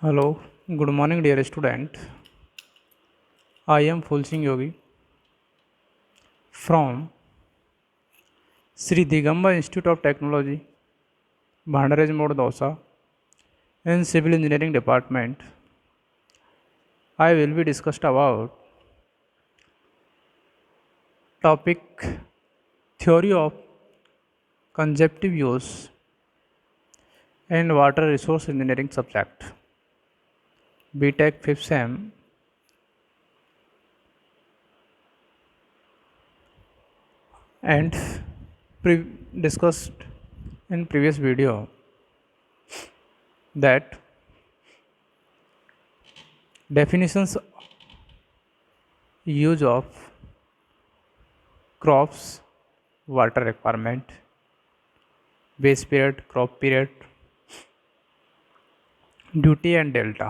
Hello, good morning, dear student. I am Full Singh Yogi from Sri Digamba Institute of Technology, Bhandaraj Mode Dosa, in Civil Engineering Department. I will be discussed about topic theory of conjunctive use and water resource engineering subject. BTech 5th SEM and discussed in previous video that definitions use of crops, water requirement, base period, crop period, duty and delta,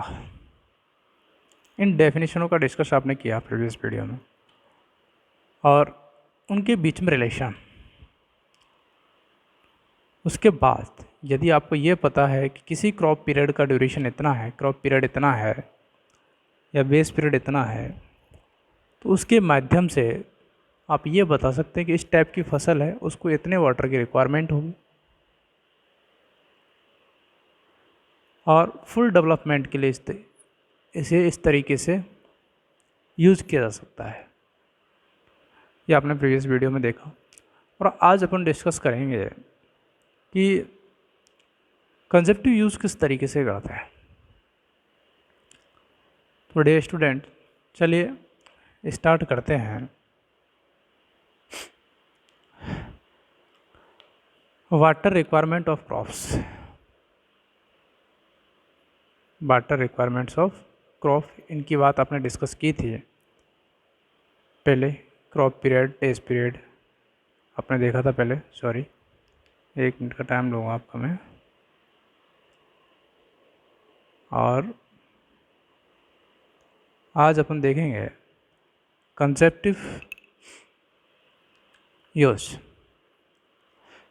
इन डेफिनेशनों का discuss आपने किया previous video में और उनके बीच में relation. उसके बाद यदि आपको ये पता है कि किसी क्रॉप पीरियड का ड्यूरेशन इतना है, क्रॉप पीरियड इतना है या बेस पीरियड इतना है, तो उसके माध्यम से आप ये बता सकते हैं कि इस टाइप की फसल है उसको इतने वाटर की रिक्वायरमेंट होगी और फुल डेवलपमेंट के लिए इसे इस तरीके से यूज़ किया जा सकता है। ये आपने प्रीवियस वीडियो में देखा और आज अपन डिस्कस करेंगे कि कंसेप्टिव यूज़ किस तरीके से करते हैं। तो डियर स्टूडेंट, चलिए स्टार्ट करते हैं। Water requirement of crops, water requirements of crop, इनकी बात आपने डिस्कस की थी पहले। क्रॉप पीरियड, टेस्ट पीरियड आपने देखा था पहले। सॉरी, 1 मिनट का टाइम लूँगा आपका मैं। और आज अपन देखेंगे consumptive use,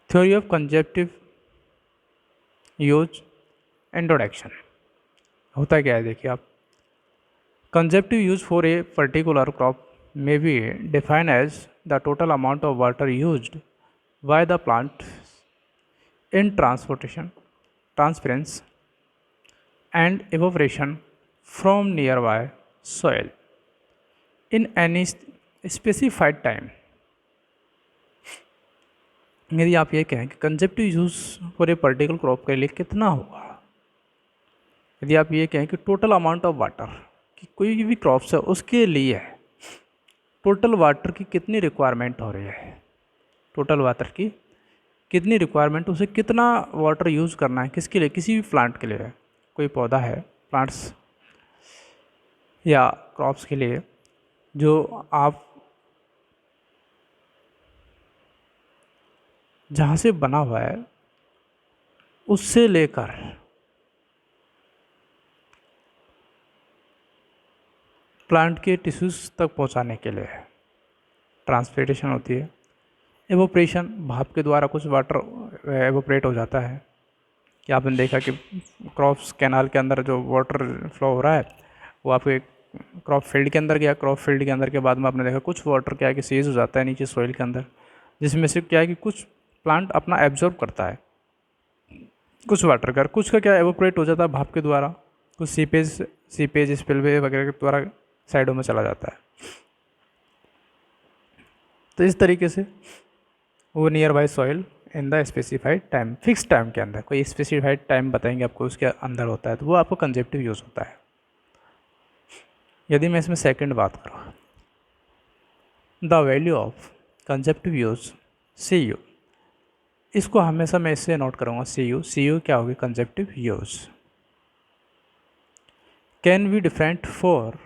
theory of consumptive use, introduction. होता क्या है देखिए आप, consumptive use for a particular crop may be defined as the total amount of water used by the plant in transportation, transference and evaporation from nearby soil in any specified time। यदि आप ये कहें कि consumptive use for a particular crop के लिए कितना होगा, यदि आप ये कहें कि टोटल अमाउंट ऑफ वाटर कि कोई भी क्रॉप्स है उसके लिए टोटल वाटर की कितनी रिक्वायरमेंट हो रही है, टोटल वाटर की कितनी रिक्वायरमेंट, उसे कितना वाटर यूज़ करना है, किसके लिए, किसी भी प्लांट के लिए, कोई पौधा है, प्लांट्स या क्रॉप्स के लिए जो आप जहाँ से बना हुआ है उससे लेकर प्लांट के टिश्यूज़ तक पहुँचाने के लिए ट्रांसपोर्टेशन होती है। एवोपरेशन, भाप के द्वारा कुछ वाटर एवोपरेट हो जाता है। कि आपने देखा कि क्रॉप्स कैनाल के अंदर जो वाटर फ्लो हो रहा है वो आपके क्रॉप फील्ड के अंदर गया, क्रॉप फील्ड के अंदर के बाद में आपने देखा कुछ वाटर क्या है कि सीज हो जाता है नीचे सॉइल के अंदर, जिसमें से क्या है कि कुछ प्लांट अपना एब्जॉर्ब करता है कुछ वाटर का, कुछ का क्या एवोपरेट हो जाता है भाप के द्वारा, कुछ सीपेज स्पिलवे वगैरह के द्वारा साइडों में चला जाता है। तो इस तरीके से वो near by soil in the specified time, fix time के अंदर, कोई स्पेसिफाइड टाइम बताएंगे आपको उसके अंदर होता है, तो वो आपको कंसेप्टिव यूज़ होता है। यदि मैं इसमें सेकंड बात करूँ, the value of consumptive use CU, इसको हमेशा मैं इससे नोट करूँगा CU क्या होगी, consumptive use can be different for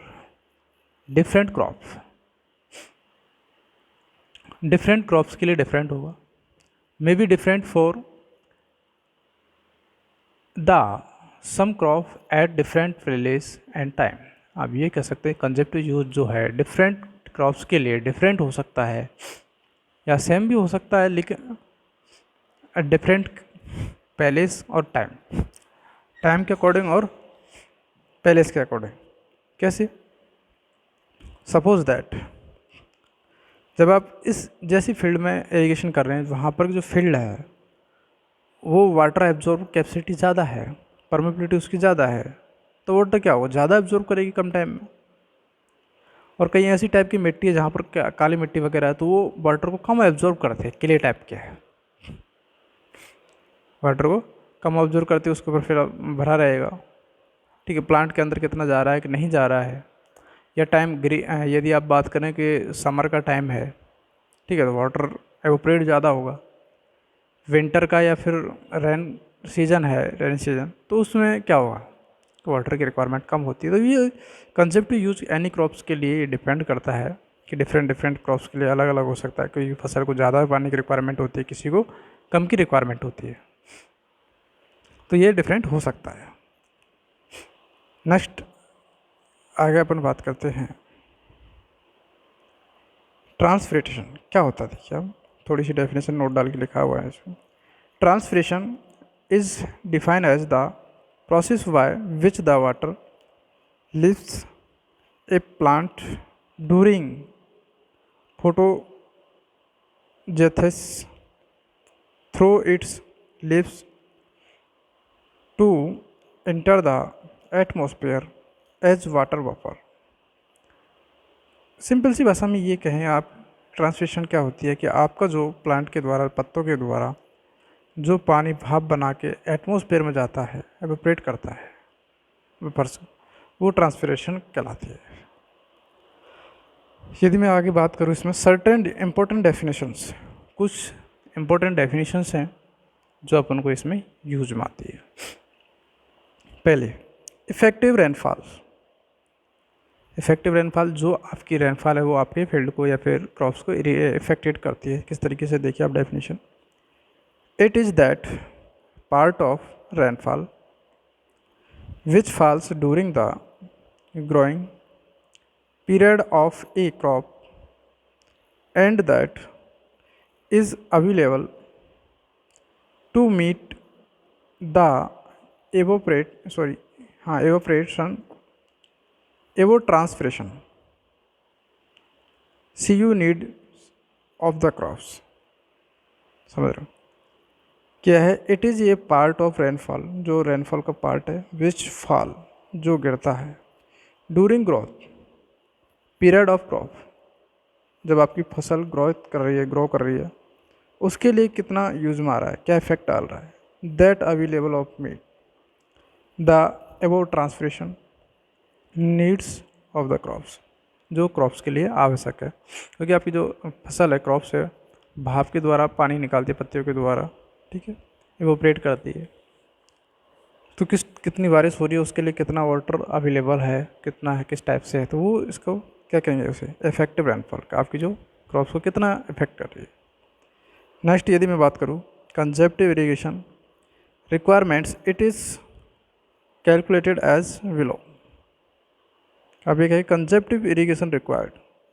different crop, different crops के लिए डिफरेंट होगा, may be different for the same crop at different place and time. आप ये कह सकते हैं कंसेप्टिव यूज जो है डिफरेंट क्रॉप्स के लिए डिफरेंट हो सकता है या सेम भी हो सकता है, लेकिन डिफरेंट प्लेस और टाइम के अकॉर्डिंग और पहले इसके अकॉर्डिंग कैसे, सपोज दैट जब आप इस जैसी फील्ड में इरिगेशन कर रहे हैं, वहाँ पर जो फील्ड है वो वाटर एब्जॉर्ब कैपेसिटी ज़्यादा है, परमेबिलिटी उसकी ज़्यादा है, तो वाटर क्या होगा, ज़्यादा एब्जॉर्ब करेगी कम टाइम में। और कई ऐसी टाइप की मिट्टी है जहाँ पर काली मिट्टी वगैरह है, तो वो वाटर को कम एब्जॉर्ब करते हैं, क्ले टाइप के है, वाटर को कम ऑब्जर्व करते उसके ऊपर फिर भरा रहेगा। ठीक है, प्लांट के अंदर कितना जा रहा है कि नहीं जा रहा है, या टाइम यदि आप बात करें कि समर का टाइम है, ठीक है, तो वाटर एवोपरेट ज़्यादा होगा। विंटर का या फिर रेन सीजन है, रेन सीजन, तो उसमें क्या होगा, वाटर की रिक्वायरमेंट कम होती है। तो ये कंसेप्ट यूज एनी क्रॉप्स के लिए डिपेंड करता है कि डिफरेंट डिफरेंट क्रॉप्स के लिए अलग अलग हो सकता है। कोई फसल को ज़्यादा पानी की रिक्वायरमेंट होती है, किसी को कम की रिक्वायरमेंट होती है, तो ये डिफरेंट हो सकता है। नेक्स्ट आगे अपन बात करते हैं ट्रांसपिरेशन क्या होता है। देखिए अब थोड़ी सी डेफिनेशन नोट डाल के लिखा हुआ है इसमें। Transpiration is defined as the process by which the water leaves a plant during photosynthesis through its leaves to enter the atmosphere as water vapor। Simple सी भाषा में ये कहें आप, ट्रांसपिरेशन क्या होती है कि आपका जो प्लांट के द्वारा, पत्तों के द्वारा जो पानी भाप बना के एटमॉस्फेयर में जाता है, एवोपरेट करता है वेपर से, वो ट्रांसपिरेशन कहलाती है। यदि मैं आगे बात करूँ इसमें सर्टेन इम्पोर्टेंट डेफिनेशंस, कुछ इम्पोर्टेंट डेफिनेशंस हैं जो अपन को इसमें यूज में आती है। पहले इफेक्टिव रेनफॉल। इफेक्टिव रेनफॉल, जो आपकी रेनफॉल है वो आपके फील्ड को या फिर क्रॉप्स को इफेक्टेड करती है। किस तरीके से, देखिए आप definition, it is that part of rainfall which falls during the growing period of a crop and that is available to meet the evaporation evapotranspiration CU need of the crops। समझ रहे हो क्या है, it is a part of rainfall, जो rainfall का part है, विच fall जो गिरता है, during growth period of crop, जब आपकी फसल ग्रोथ कर रही है, ग्रो कर रही है, उसके लिए कितना यूज में आ रहा है, क्या इफेक्ट डाल रहा है। That available of meat the above transpiration needs of the crops, जो क्रॉप्स के लिए आवश्यक है, क्योंकि आपकी जो फसल है, क्रॉप्स है, भाप के द्वारा पानी निकालती है पत्तियों के द्वारा, ठीक है, इवोपरेट करती है। तो कितनी बारिश हो रही है, उसके लिए कितना वाटर अवेलेबल है, कितना है, किस टाइप से है, तो वो इसको क्या कहेंगे, उसे इफेक्टिव रेनफॉल का, आपकी जो क्रॉप्स को कितना इफेक्ट कर रही है। नेक्स्ट यदि मैं बात करूँ consumptive irrigation requirements, it is calculated as below. अब ये कहे कंजप्टिव इरीगेशन रिक्वायर्ड,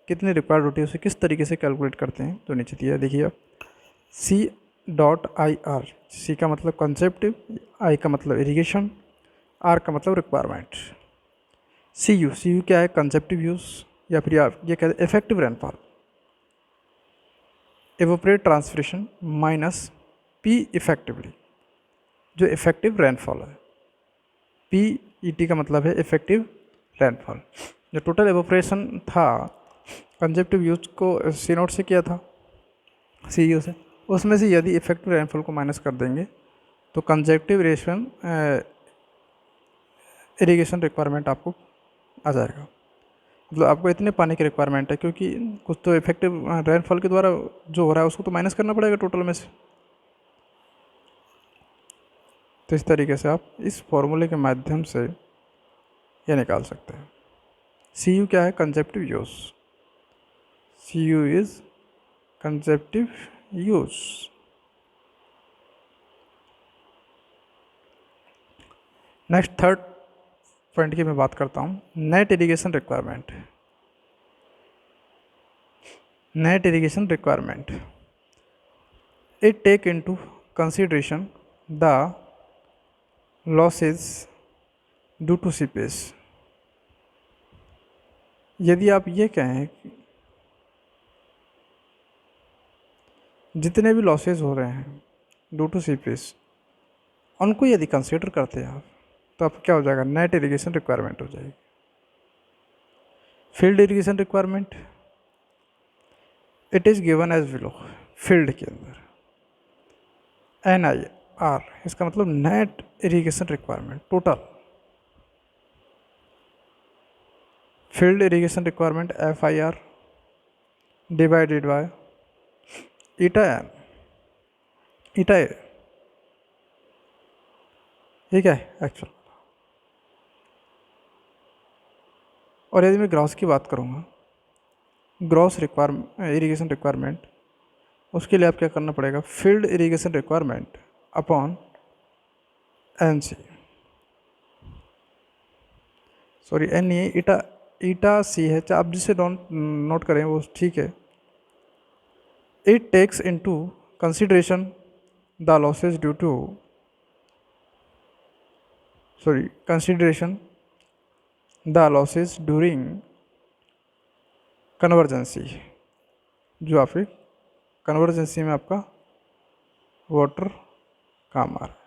कितनी रिक्वायर्ड होती है, उसे किस तरीके से कैलकुलेट करते हैं, तो नीचे दिया देखिए आप, C.IR, C का मतलब कंसेप्टिव, I का मतलब इरिगेशन, R का मतलब रिक्वायरमेंट। CU क्या है, कंसेप्टिव यूज, या फिर आप ये कहते हैं effective rainfall, evaporate transpiration minus P effectively, जो इफेक्टिव रेनफॉल है। PET का मतलब है इफेक्टिव रेनफॉल। जो टोटल एवोपरेशन था कंसेप्टिव यूज को C नोट से किया था, CU से, उसमें से यदि इफेक्टिव रेनफॉल को माइनस कर देंगे तो कंजप्टिव इरीगेशन रिक्वायरमेंट आपको आ जाएगा। मतलब आपको इतने पानी की रिक्वायरमेंट है, क्योंकि कुछ तो इफेक्टिव रेनफॉल के द्वारा जो हो रहा है उसको तो माइनस करना पड़ेगा टोटल में से। तो इस तरीके से आप इस फॉर्मूले के माध्यम से ये निकाल सकते हैं। CU क्या है, consumptive use, CU is consumptive use. Next third point की मैं बात करता हूँ, net irrigation requirement. Net irrigation requirement, it take into consideration the losses due to seepage. यदि आप ये कहें कि जितने भी लॉसेज हो रहे हैं ड्यू टू सीपेज, उनको यदि कंसिडर करते हैं आप, तो आप क्या हो जाएगा, नेट इरिगेशन रिक्वायरमेंट हो जाएगी। Field irrigation requirement it is given as below, field के अंदर NIR, इसका मतलब net irrigation requirement total. Field irrigation requirement FIR divided by eta N, eta A, ठीक है एक्चुअल। और यदि मैं ग्रॉस की बात करूँगा, ग्रॉस रिक्वायरमेंट इरिगेशन रिक्वायरमेंट, उसके लिए आप क्या करना पड़ेगा, field irrigation requirement upon NC, sorry N नहीं है, ईटा, ईटा सी है, आप जिसे डोंट नोट करें वो ठीक है। It takes into consideration the losses due to, sorry consideration the losses during convergency, जो आपके कन्वर्जेंसी में आपका वाटर काम आ रहा है।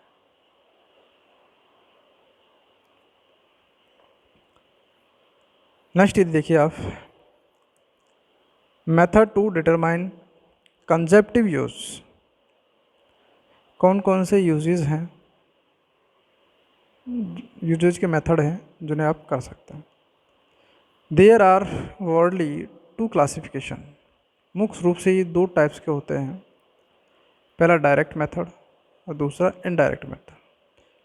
नेक्स्ट ये देखिए आप, मेथड टू डिटरमाइन कंजेप्टिव यूज, कौन कौन से यूजेस हैं, यूजेस के मेथड हैं जिन्हें आप कर सकते हैं। There are broadly two classification, मुख्य रूप से ये दो टाइप्स के होते हैं, पहला डायरेक्ट मेथड और दूसरा इनडायरेक्ट मेथड।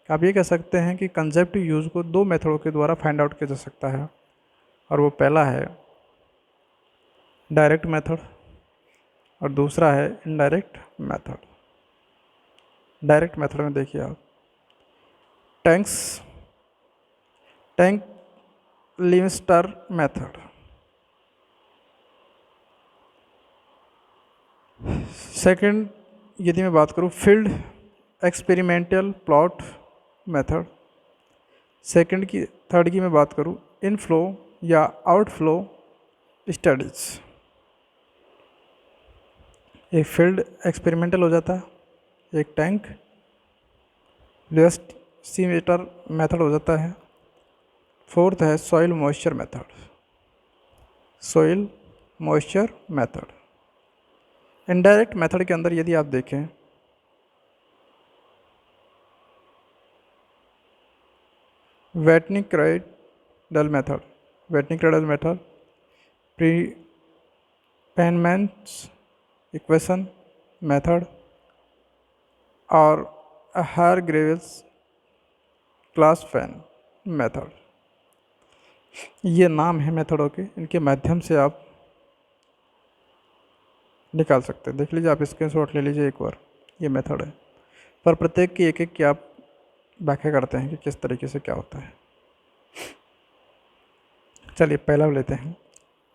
आप ये कह सकते हैं कि कंजेप्टिव यूज़ को दो मेथडों के द्वारा फाइंड आउट किया जा सकता है, और वो पहला है डायरेक्ट मेथड और दूसरा है इनडायरेक्ट मेथड। डायरेक्ट मेथड में देखिए आप, टैंक लिविंगस्टर मेथड, सेकंड यदि मैं बात करूँ field experimental plot method, second की, थर्ड की मैं बात करूँ इनफ्लो या आउटफ्लो स्टडीज। एक फील्ड एक्सपेरिमेंटल हो जाता है, एक टैंक लिविंगस्टर मेथड हो जाता है, फोर्थ है soil moisture method, soil moisture method. Indirect method के अंदर यदि आप देखें, वेटनिक क्रेडल मेथड, वेटनिक Criddle method, Penman's equation method और हारग्रेव्स क्लास फैन मेथड, ये नाम है मेथडों के, इनके माध्यम से आप निकाल सकते हैं। देख लीजिए, आप स्क्रीनशॉट ले लीजिए एक बार, ये मेथड है, पर प्रत्येक की एक एक की आप व्याख्या करते हैं कि किस तरीके से क्या होता है। चलिए पहला लेते हैं,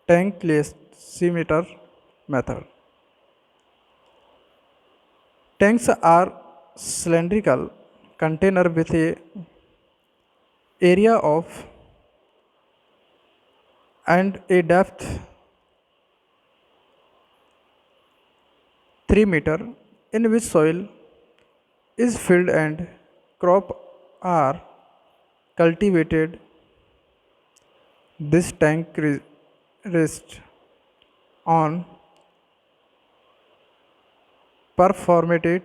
tank Livingstone method. Tanks are cylindrical container with a area of and a depth 3 meter, in which soil is filled and crop are cultivated. This tank rests on perforated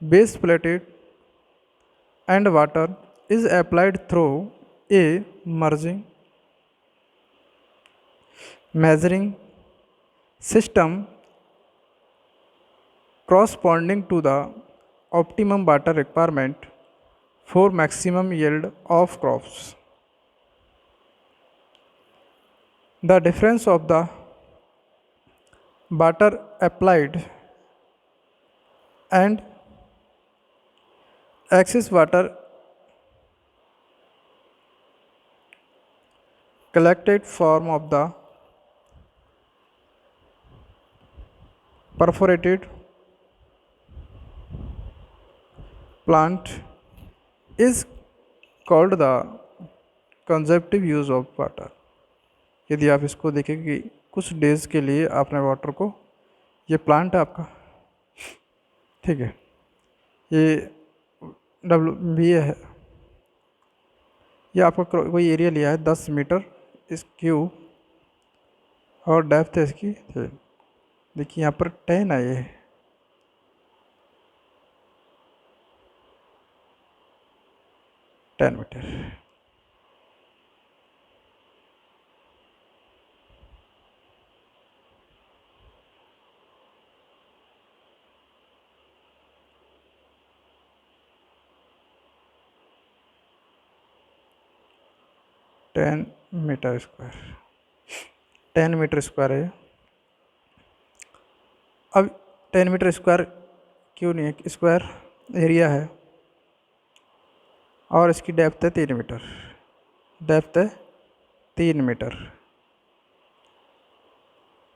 base plated and water is applied through a measuring system corresponding to the optimum water requirement for maximum yield of crops. The difference of the water applied and excess water collected form of the perforated plant is called the conservative use of water. यदि आप इसको देखें कि कुछ days के लिए आपने water को, ये प्लांट है आपका, ठीक है, ये WBA है, ये आपका कोई एरिया लिया है 10 मीटर इस क्यूब और डेप्थ है इसकी 3। देखिए यहाँ पर 10 है, ये 10 मीटर। टेन मीटर स्क्वायर है। अब 10 मीटर स्क्वायर क्यों नहीं है, स्क्वायर एरिया है और इसकी डेप्थ है 3 मीटर, डेप्थ है 3 मीटर,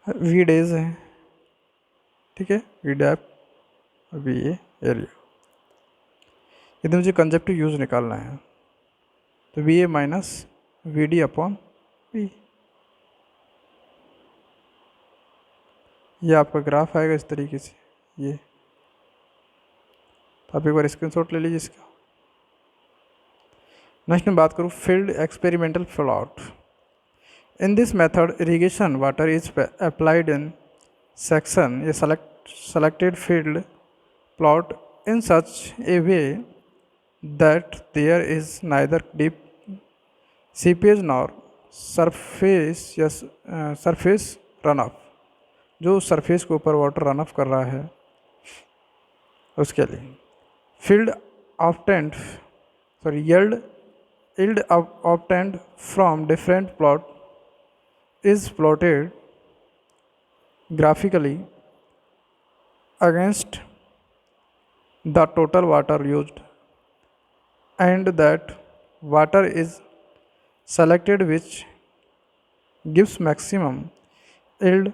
वी डेज है, ठीक है, वी डेप्थ वी एरिया। यदि मुझे कंजप्टिव यूज निकालना है तो V A minus V D upon V, ये आपका ग्राफ आएगा इस तरीके से। ये तो आप एक बार स्क्रीनशॉट ले लीजिए इसका। नेक्स्ट मैं बात करूँ field experimental plot. In this method irrigation water is applied in section A selected field plot in such a way that there is neither deep seepage nor surface runoff। जो surface के ऊपर water run of कर रहा है उसके लिए field obtained yield obtained from different plot is plotted graphically against the total water used, and that water is selected which gives maximum yield.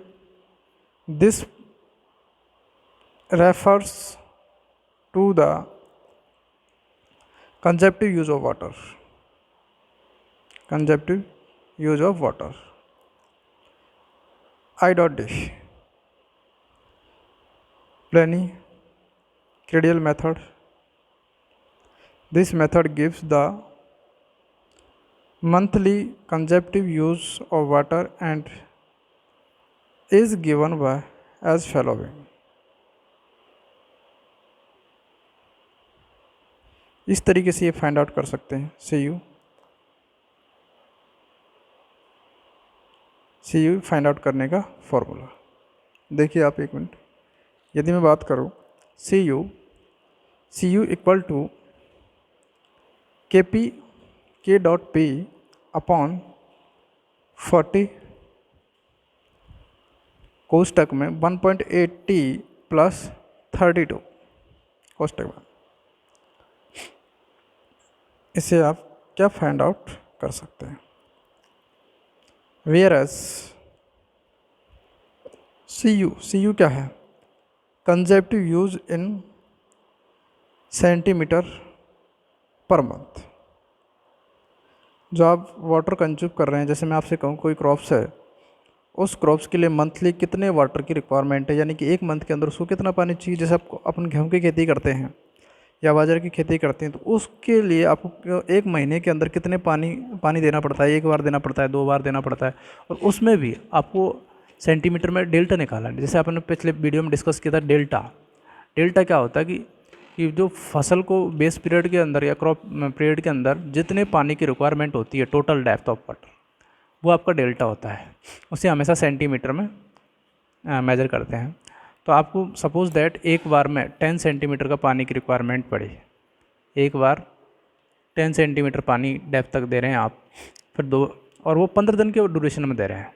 This refers to the conjective use of water. Conjective use of water. I.D. Plany-Credial method. This method gives the monthly conjective use of water and is given by as following. इस तरीके से ये find out कर सकते हैं सी you find out करने का formula. देखिए आप एक मिनट, यदि मैं बात करूँ सी यू इक्वल टू के डॉट पी अपॉन 40 कोष्टक में 1.8T प्लस 32 कोष्टक में। इसे आप क्या फाइंड आउट कर सकते हैं, वेयरएस सी यू क्या है, conservative use in centimetre per month. जो आप वाटर कंज्यूम कर रहे हैं, जैसे मैं आपसे कहूँ कोई क्रॉप्स है, उस क्रॉप्स के लिए मंथली कितने वाटर की रिक्वायरमेंट है, यानी कि एक मंथ के अंदर उसको कितना पानी चाहिए। जैसे आप अपन गेहूँ की खेती करते हैं या बाजरे की खेती करते हैं, तो उसके लिए आपको एक महीने के अंदर कितने पानी देना पड़ता है, 1 बार देना पड़ता है, 2 बार देना पड़ता है। और उसमें भी आपको सेंटीमीटर में डेल्टा निकालना है। जैसे आपने पिछले वीडियो में डिस्कस किया था डेल्टा क्या होता है कि जो फसल को बेस पीरियड के अंदर या क्रॉप पीरियड के अंदर जितने पानी की रिक्वायरमेंट होती है, टोटल डेप्थ ऑफ वाटर, वो आपका डेल्टा होता है। उसे हमेशा सेंटीमीटर में मेजर करते हैं। तो आपको सपोज़ दैट एक बार में 10 सेंटीमीटर का पानी की रिक्वायरमेंट पड़ी, एक बार 10 सेंटीमीटर पानी डेप्थ तक दे रहे हैं आप, फिर और वो 15 दिन के ड्यूरेशन में दे रहे हैं।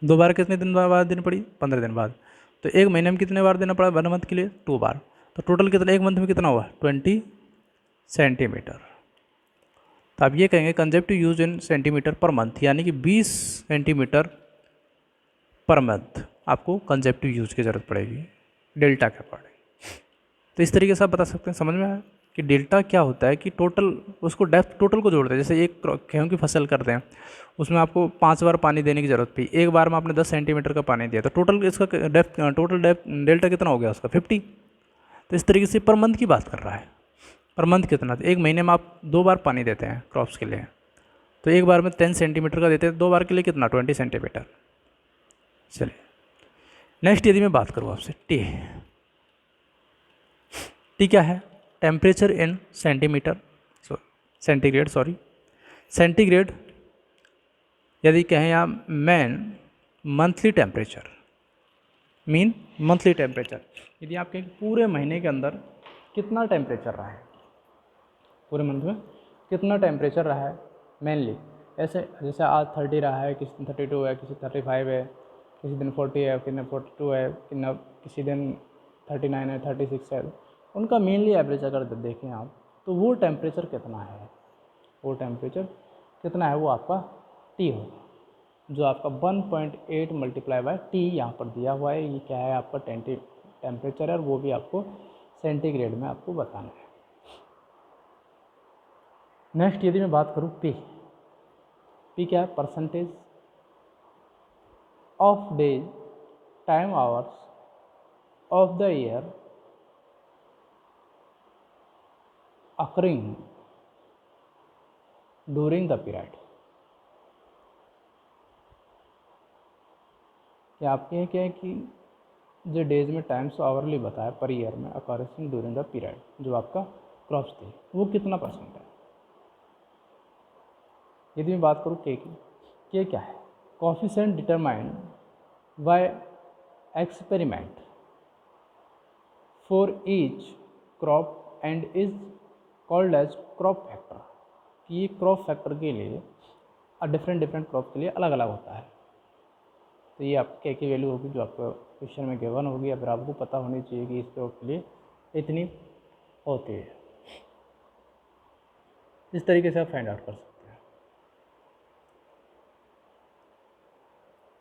2 बार कितने दिन बाद देनी पड़ी, 15 दिन बाद। तो एक महीने में कितने बार देना पड़ा, 1 मंथ के लिए 2 बार। तो टोटल कितना, एक मंथ में कितना हुआ, 20 सेंटीमीटर। तो आप ये कहेंगे conservative use in centimetre per month, यानी कि 20 सेंटीमीटर पर मंथ आपको कंजर्वेटिव यूज की ज़रूरत पड़ेगी डेल्टा के अकॉर्डिंग। तो इस तरीके से आप बता सकते हैं। समझ में आया कि डेल्टा क्या होता है कि टोटल, उसको डेप्थ टोटल को जोड़ते हैं। जैसे एक गेहूँ की फसल करते हैं, उसमें आपको 5 बार पानी देने की ज़रूरत थी, एक बार में आपने 10 सेंटीमीटर का पानी दिया, तो टोटल इसका टोटल डेप्थ डेल्टा कितना हो गया उसका 50। तो इस तरीके से पर मंथ की बात कर रहा है। पर मंथ कितना, तो एक महीने में आप 2 बार पानी देते हैं क्रॉप्स के लिए, तो एक बार में 10 सेंटीमीटर का देते हैं, 2 बार के लिए कितना 20 सेंटीमीटर। चलिए नेक्स्ट यदि मैं बात करूँ आपसे टी। टी क्या है? Temperature in centimetre centigrade centigrade यदि कहें या man monthly temperature, mean monthly temperature, यदि आप कहें पूरे महीने के अंदर कितना टेम्परेचर रहा है, पूरे मंथ में कितना टेम्परेचर रहा है मेनली। ऐसे जैसे आज 30 रहा है, किसी दिन 32 है, किसी 35 है, किसी दिन 40 है, किसी दिन 42 है, किसी दिन 39 है, 36 है। उनका मेनली एवरेज अगर देखें आप, तो वो टेम्परेचर कितना है, वो टेम्परेचर कितना है, वो आपका टी होगा, जो आपका 1.8 मल्टीप्लाई बाय टी यहाँ पर दिया हुआ है। ये क्या है आपका टेम्परेचर है, और वो भी आपको सेंटीग्रेड में आपको बताना है। नेक्स्ट यदि मैं बात करूँ पी, पी क्या है? Percentage of days time hours of the year occurring during the period। या आपके क्या है कि जो डेज में टाइम्स आवरली बताया पर ईयर में अकरिंग ड्यूरिंग द पीरियड, जो आपका क्रॉप्स थी वो कितना परसेंट है। यदि मैं बात करूँ के की, के क्या है? Coefficient determined by experiment for each crop and is called as crop factor. कि ये क्रॉप फैक्टर के लिए डिफरेंट क्रॉप के लिए अलग अलग होता है। तो ये आपकी के की वैल्यू होगी, जो आपको क्वेश्चन में गिवन होगी, या फिर आपको पता होनी चाहिए कि इस क्रॉप के लिए इतनी होती है। इस तरीके से आप फाइंड आउट कर सकते हैं।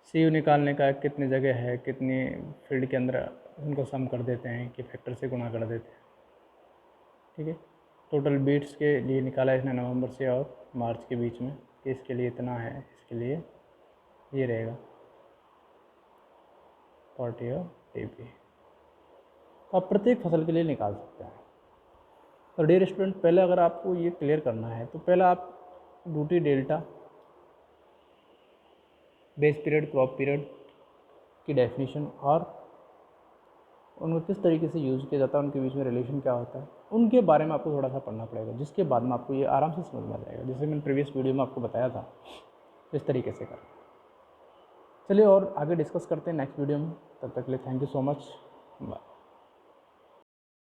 सी यू निकालने का कितनी जगह है, कितनी फील्ड के अंदर, उनको सम कर देते हैं कि फैक्टर से गुणा कर देते हैं। ठीक है, टोटल बीट्स के लिए निकाला इसने नवंबर से और मार्च के बीच में, कि इसके लिए इतना है, इसके लिए ये रहेगा 40 और टीपी। तो आप प्रत्येक फसल के लिए निकाल सकते हैं। तो डियर स्टूडेंट, पहले अगर आपको ये क्लियर करना है तो पहले आप duty delta, base period, crop period की डेफिनेशन और उनको किस तरीके से यूज़ किया जाता है, उनके बीच में रिलेशन क्या होता है, उनके बारे में आपको थोड़ा सा पढ़ना पड़ेगा, जिसके बाद में आपको ये आराम से समझ में आ जाएगा, जैसे मैंने प्रीवियस वीडियो में आपको बताया था इस तरीके से कर। चलिए और आगे डिस्कस करते हैं नेक्स्ट वीडियो में। तब तक के लिए thank you so much, bye.